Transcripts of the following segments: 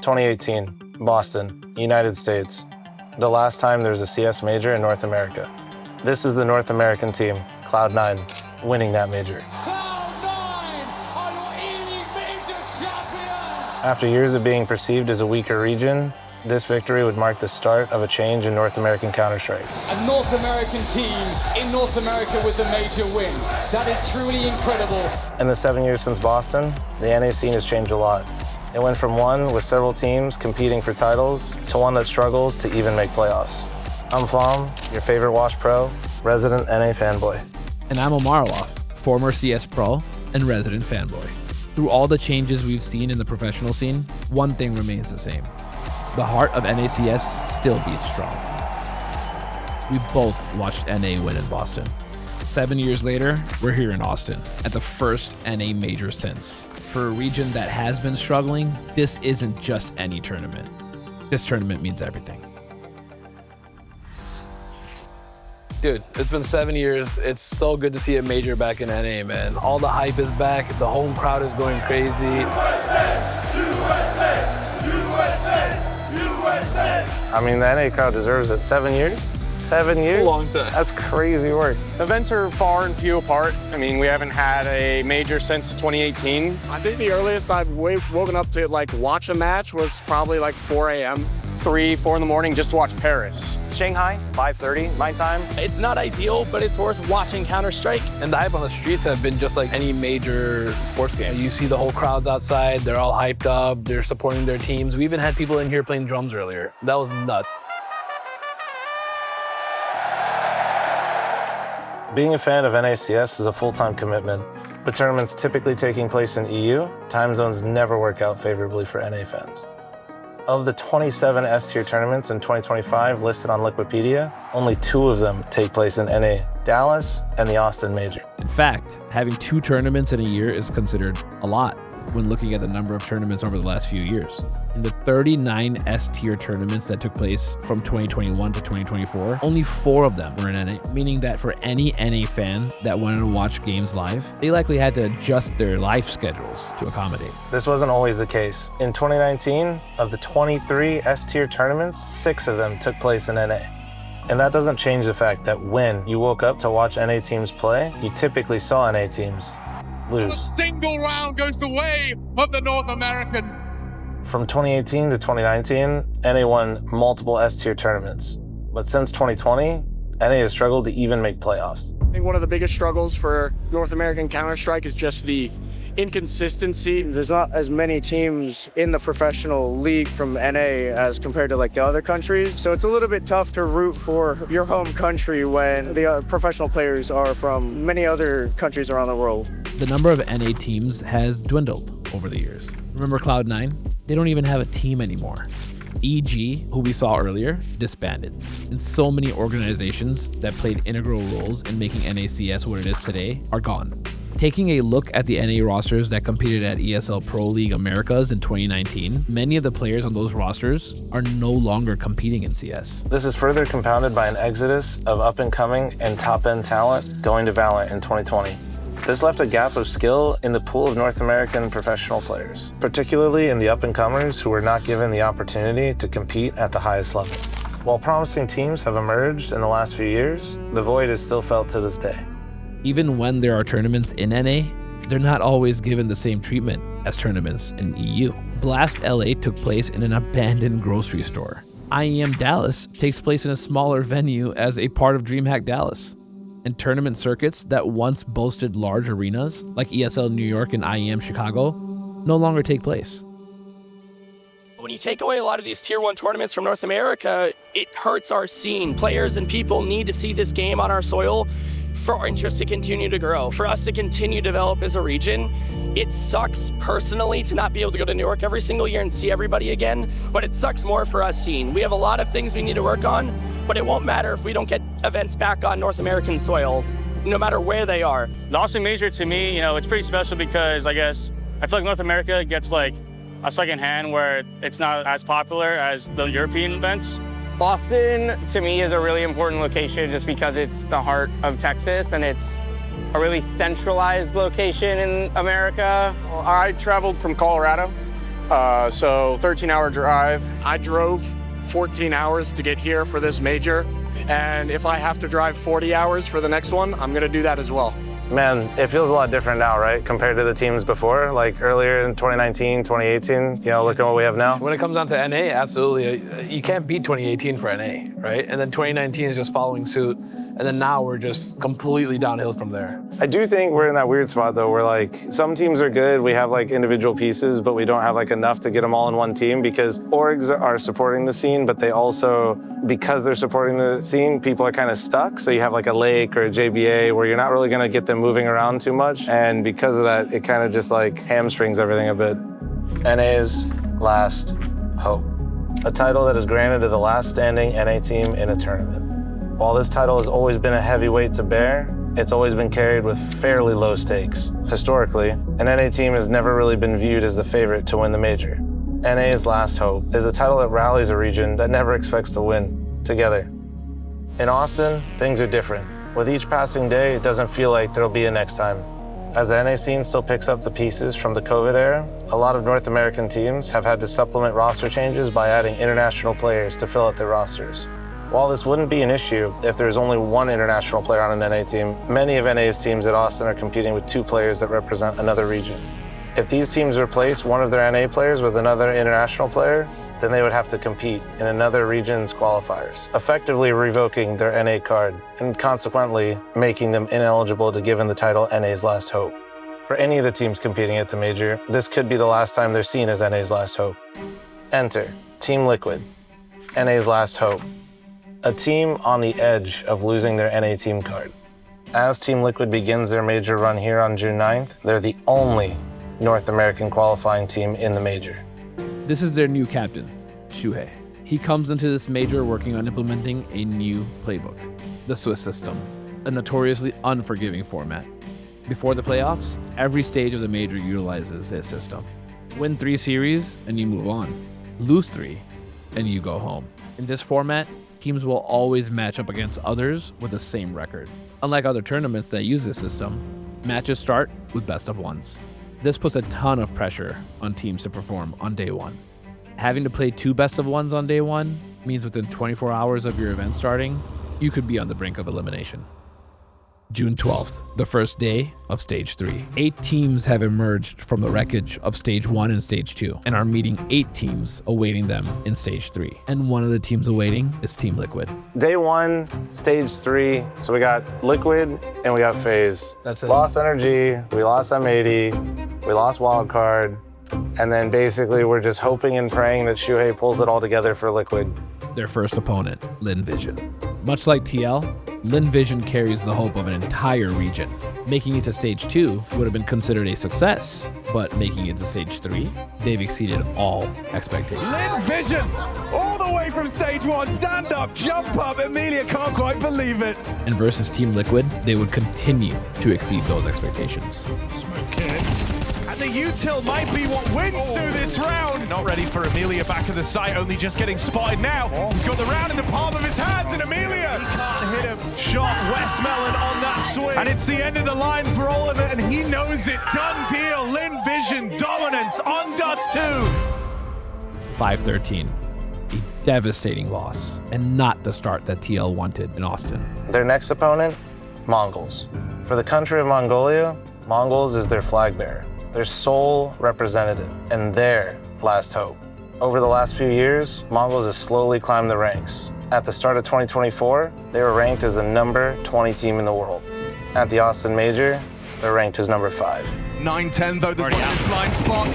2018, Boston, United States. The last time there was a CS major in North America. This is the North American team, Cloud9, winning that major. Cloud9 are your elimination champions! After years of being perceived as a weaker region, this victory would mark the start of a change in North American Counter-Strike. A North American team in North America with a major win. That is truly incredible. In the 7 years since Boston, the NA scene has changed a lot. It went from one with several teams competing for titles to one that struggles to even make playoffs. I'm Flom, your favorite Wash Pro, resident NA fanboy. And I'm omareloff, former CS Pro and resident fanboy. Through all the changes we've seen in the professional scene, one thing remains the same. The heart of NACS still beats strong. We both watched NA win in Boston. 7 years later, we're here in Austin at the first NA major since. For a region that has been struggling, this isn't just any tournament. This tournament means everything. Dude, it's been 7 years. It's so good to see a major back in NA, man. All the hype is back. The home crowd is going crazy. USA! USA! USA! I mean, the NA crowd deserves it. 7 years? 7 years? A long time. That's crazy work. Events are far and few apart. I mean, we haven't had a major since 2018. I think the earliest I've woken up to watch a match was probably 4 a.m. 3, 4 in the morning just to watch Paris. Shanghai, 5:30, my time. It's not ideal, but it's worth watching Counter-Strike. And the hype on the streets have been just like any major sports game. You see the whole crowds outside, they're all hyped up, they're supporting their teams. We even had people in here playing drums earlier. That was nuts. Being a fan of NACS is a full-time commitment. With tournaments typically taking place in EU, time zones never work out favorably for NA fans. Of the 27 S-tier tournaments in 2025 listed on Liquipedia, only 2 of them take place in NA, Dallas and the Austin Major. In fact, having 2 tournaments in a year is considered a lot when looking at the number of tournaments over the last few years. In the 39 S-tier tournaments that took place from 2021 to 2024, only 4 of them were in NA, meaning that for any NA fan that wanted to watch games live, they likely had to adjust their life schedules to accommodate. This wasn't always the case. In 2019, of the 23 S-tier tournaments, 6 of them took place in NA. And that doesn't change the fact that when you woke up to watch NA teams play, you typically saw NA teams lose. A single round goes the way of the North Americans. From 2018 to 2019, NA won multiple S-tier tournaments. But since 2020, NA has struggled to even make playoffs. I think one of the biggest struggles for North American Counter-Strike is just the inconsistency. There's not as many teams in the professional league from NA as compared to the other countries. So it's a little bit tough to root for your home country when the professional players are from many other countries around the world. The number of NA teams has dwindled over the years. Remember Cloud9? They don't even have a team anymore. EG, who we saw earlier, disbanded. And so many organizations that played integral roles in making NACS what it is today are gone. Taking a look at the NA rosters that competed at ESL Pro League Americas in 2019, many of the players on those rosters are no longer competing in CS. This is further compounded by an exodus of up-and-coming and top-end talent going to Valorant in 2020. This left a gap of skill in the pool of North American professional players, particularly in the up-and-comers who were not given the opportunity to compete at the highest level. While promising teams have emerged in the last few years, the void is still felt to this day. Even when there are tournaments in NA, they're not always given the same treatment as tournaments in EU. Blast LA took place in an abandoned grocery store. IEM Dallas takes place in a smaller venue as a part of DreamHack Dallas. And tournament circuits that once boasted large arenas, like ESL New York and IEM Chicago, no longer take place. When you take away a lot of these Tier 1 tournaments from North America, it hurts our scene. Players and people need to see this game on our soil for our interest to continue to grow, for us to continue to develop as a region. It sucks personally to not be able to go to New York every single year and see everybody again, but it sucks more for us scene. We have a lot of things we need to work on, but it won't matter if we don't get events back on North American soil, no matter where they are. The Austin Major, to me, it's pretty special because I feel like North America gets a second hand where it's not as popular as the European events. Austin, to me, is a really important location just because it's the heart of Texas and it's a really centralized location in America. I traveled from Colorado So 13-hour drive. I drove 14 hours to get here for this major, and if I have to drive 40 hours for the next one, I'm gonna do that as well. Man, it feels a lot different now, right? Compared to the teams before, like earlier in 2019, 2018, look at what we have now. When it comes down to NA, absolutely. You can't beat 2018 for NA, right? And then 2019 is just following suit. And then now we're just completely downhill from there. I do think we're in that weird spot though, where like some teams are good, we have like individual pieces, but we don't have like enough to get them all in one team because orgs are supporting the scene, but they also, because they're supporting the scene, people are kind of stuck. So you have like a Lake or a JBA where you're not really gonna get them moving around too much. And because of that, it kind of just like hamstrings everything a bit. NA's Last Hope, a title that is granted to the last standing NA team in a tournament. While this title has always been a heavy weight to bear, it's always been carried with fairly low stakes. Historically, an NA team has never really been viewed as the favorite to win the major. NA's Last Hope is a title that rallies a region that never expects to win together. In Austin, things are different. With each passing day, it doesn't feel like there'll be a next time. As the NA scene still picks up the pieces from the COVID era, a lot of North American teams have had to supplement roster changes by adding international players to fill out their rosters. While this wouldn't be an issue if there's only one international player on an NA team, many of NA's teams at Austin are competing with 2 players that represent another region. If these teams replace one of their NA players with another international player, then they would have to compete in another region's qualifiers, effectively revoking their NA card and consequently making them ineligible to given the title NA's Last Hope. For any of the teams competing at the major, this could be the last time they're seen as NA's Last Hope. Enter Team Liquid, NA's Last Hope. A team on the edge of losing their NA team card. As Team Liquid begins their major run here on June 9th, they're the only North American qualifying team in the major. This is their new captain, Shuhei. He comes into this major working on implementing a new playbook, the Swiss system, a notoriously unforgiving format. Before the playoffs, every stage of the major utilizes this system. Win 3 series and you move on. Lose 3 and you go home. In this format, teams will always match up against others with the same record. Unlike other tournaments that use this system, matches start with best of ones. This puts a ton of pressure on teams to perform on day 1. Having to play 2 best of ones on day 1 means within 24 hours of your event starting, you could be on the brink of elimination. June 12th, the first day of Stage 3. 8 teams have emerged from the wreckage of Stage 1 and Stage 2 and are meeting 8 teams awaiting them in Stage 3. And one of the teams awaiting is Team Liquid. Day 1, Stage 3, so we got Liquid and we got FaZe. That's it. Lost Energy, we lost M80, we lost Wildcard, and then basically we're just hoping and praying that Shuhei pulls it all together for Liquid. Their first opponent, Lin Vision. Much like TL, Lin Vision carries the hope of an entire region. Making it to Stage 2 would have been considered a success, but making it to Stage 3, they've exceeded all expectations. Lin Vision, all the way from Stage 1, stand up, jump up, Emilia can't quite believe it. And versus Team Liquid, they would continue to exceed those expectations. Smoke it. And the util might be what wins through this round. Not ready for Emilia back at the site, only just getting spotted now. He's got the round in the palm of his hands, and Emilia, he can't hit him. Shot Westmelon on that swing. And it's the end of the line for all of it, and he knows it. Done deal. Lin Vision dominance on Dust 2. 5-13. A devastating loss, and not the start that TL wanted in Austin. Their next opponent, Mongols. For the country of Mongolia, Mongols is their flag bearer, their sole representative, and their last hope. Over the last few years, Mongols has slowly climbed the ranks. At the start of 2024, they were ranked as the number 20 team in the world. At the Austin Major, they're ranked as number 5. 9-10 though, there's one in his blind spot.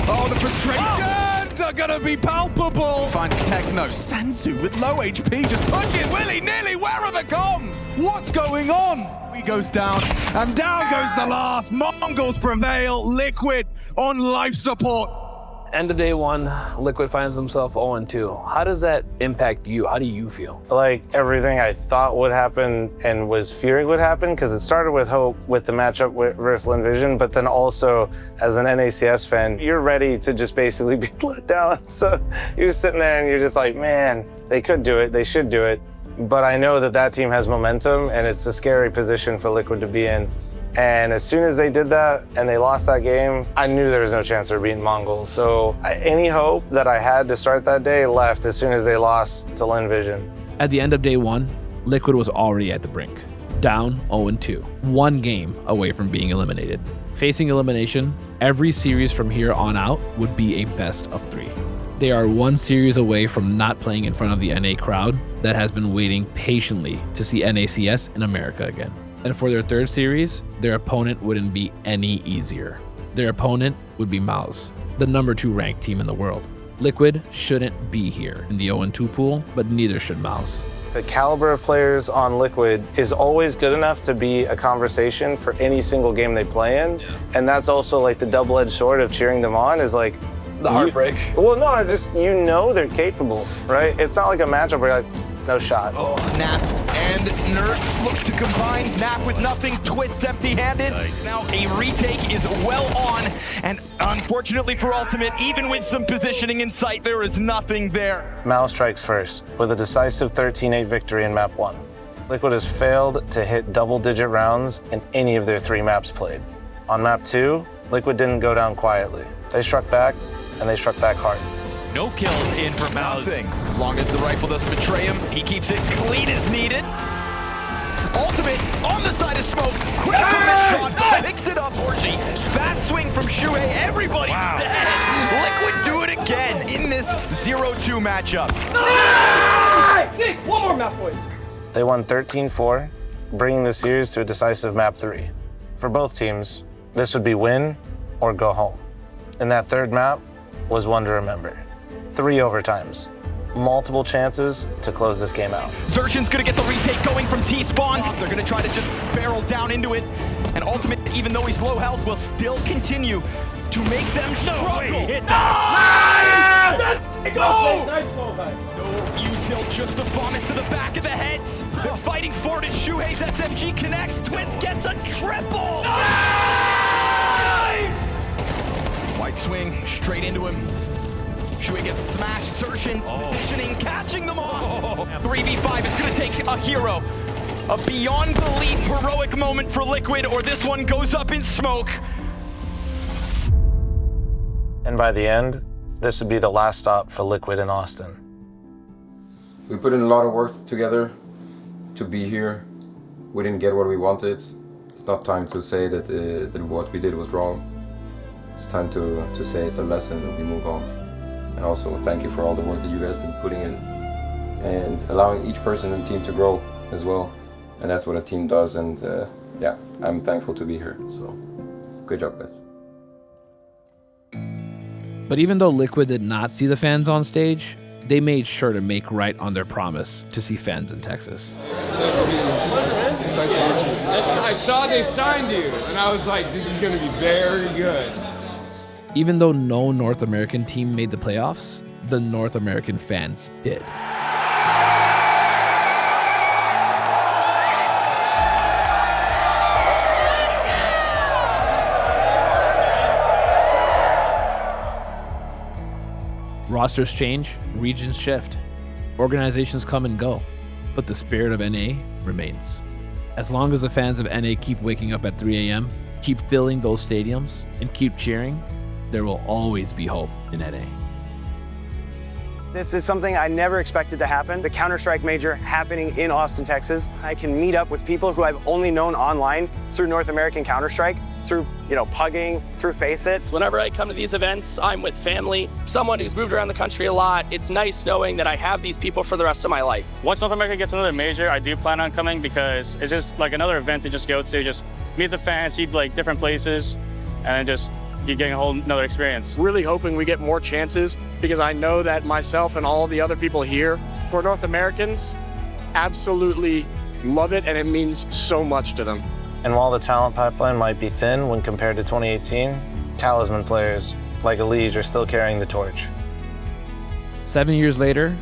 Oh, the frustrations are gonna be palpable. Finds Techno, Sansu with low HP, just punching willy-nilly. Where are the comms? What's going on? He goes down, and down goes the last. Mongols prevail, Liquid on life support. End of day 1, Liquid finds himself 0-2. How does that impact you? How do you feel? Like everything I thought would happen and was fearing would happen, because it started with hope with the matchup versus Lin Vision, but then also as an NACS fan, you're ready to just basically be let down. So you're just sitting there and you're just like, man, they could do it, they should do it. But I know that that team has momentum, and it's a scary position for Liquid to be in. And as soon as they did that and they lost that game, I knew there was no chance of beating Mongols. So any hope that I had to start that day left as soon as they lost to Lin Vision. At the end of day one, Liquid was already at the brink, down 0-2, one game away from being eliminated. Facing elimination, every series from here on out would be a best of 3. They are one series away from not playing in front of the NA crowd that has been waiting patiently to see NACS in America again. And for their third series, their opponent wouldn't be any easier. Their opponent would be Mouse, the number 2 ranked team in the world. Liquid shouldn't be here in the 0-2 pool, but neither should Mouse. The caliber of players on Liquid is always good enough to be a conversation for any single game they play in. Yeah. And that's also like the double-edged sword of cheering them on is like, the heartbreak. Well, no, just, you know they're capable, right? It's not like a matchup where you're like, no shot. Oh, Nap and Nerds look to combine. Nap with nothing, Twist empty-handed. Nice. Now a retake is well on, and unfortunately for Ultimate, even with some positioning in sight, there is nothing there. Mouse strikes first with a decisive 13-8 victory in map 1. Liquid has failed to hit double-digit rounds in any of their 3 maps played. On map 2, Liquid didn't go down quietly. They struck back, and they struck back hard. No kills in for Mouse. As long as the rifle doesn't betray him, he keeps it clean as needed. Ultimate on the side of smoke. Critical miss shot. Picks it up, Orgy. Fast swing from Shuhei. Everybody's dead. Liquid do it again in this 0-2 matchup. One more map, boys. They won 13-4, bringing the series to a decisive map 3. For both teams, this would be win or go home. And that third map was one to remember. 3 overtimes, multiple chances to close this game out. Xerxion's gonna get the retake going from T-Spawn. They're gonna try to just barrel down into it. And Ultimate, even though he's low health, will still continue to make them struggle. Hit that. Nice! Go! Nice ball, guys. No util, just the vomits to the back of the heads. They're fighting for it as Shuhei's SMG connects. Twist gets a triple. Nice! White swing straight into him. Shuhei gets smashed. Xerxion's positioning, catching them all. 3v5, it's gonna take a hero. A beyond belief heroic moment for Liquid, or this one goes up in smoke. And by the end, this would be the last stop for Liquid in Austin. We put in a lot of work together to be here. We didn't get what we wanted. It's not time to say that what we did was wrong. It's time to say it's a lesson and we move on. And also thank you for all the work that you guys have been putting in and allowing each person in the team to grow as well. And that's what a team does, and yeah, I'm thankful to be here. So, great job, guys. But even though Liquid did not see the fans on stage, they made sure to make right on their promise to see fans in Texas. I saw they signed you, and I was like, this is going to be very good. Even though no North American team made the playoffs, the North American fans did. Rosters change, regions shift, organizations come and go, but the spirit of NA remains. As long as the fans of NA keep waking up at 3 a.m., keep filling those stadiums, and keep cheering, there will always be hope in NA. This is something I never expected to happen. The Counter-Strike Major happening in Austin, Texas. I can meet up with people who I've only known online through North American Counter-Strike, through, pugging, through Faceit. Whenever I come to these events, I'm with family, someone who's moved around the country a lot. It's nice knowing that I have these people for the rest of my life. Once North America gets another major, I do plan on coming because it's just like another event to just go to, just meet the fans, see like different places, and then just you're getting a whole another experience. Really hoping we get more chances because I know that myself and all the other people here, for North Americans, absolutely love it, and it means so much to them. And while the talent pipeline might be thin when compared to 2018, talisman players like Elige are still carrying the torch. 7 years later,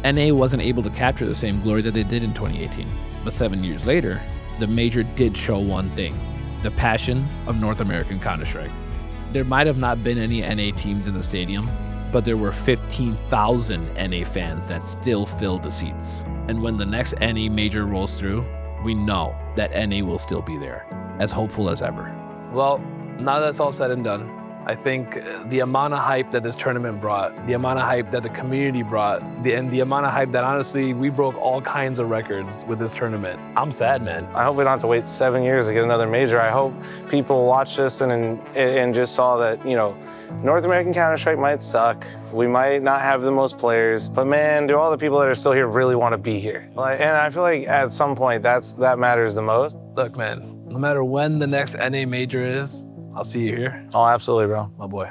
NA wasn't able to capture the same glory that they did in 2018. But 7 years later, the major did show one thing: the passion of North American Counter-Strike. There might have not been any NA teams in the stadium, but there were 15,000 NA fans that still filled the seats. And when the next NA major rolls through, we know that NA will still be there, as hopeful as ever. Well, now that's all said and done, I think the amount of hype that this tournament brought, the amount of hype that the community brought, and the amount of hype that honestly, we broke all kinds of records with this tournament. I'm sad, man. I hope we don't have to wait 7 years to get another major. I hope people watch this and just saw that, you know, North American Counter-Strike might suck. We might not have the most players, but man, do all the people that are still here really want to be here? And I feel like at some point that matters the most. Look, man, no matter when the next NA major is, I'll see you here. Oh, absolutely, bro. My boy.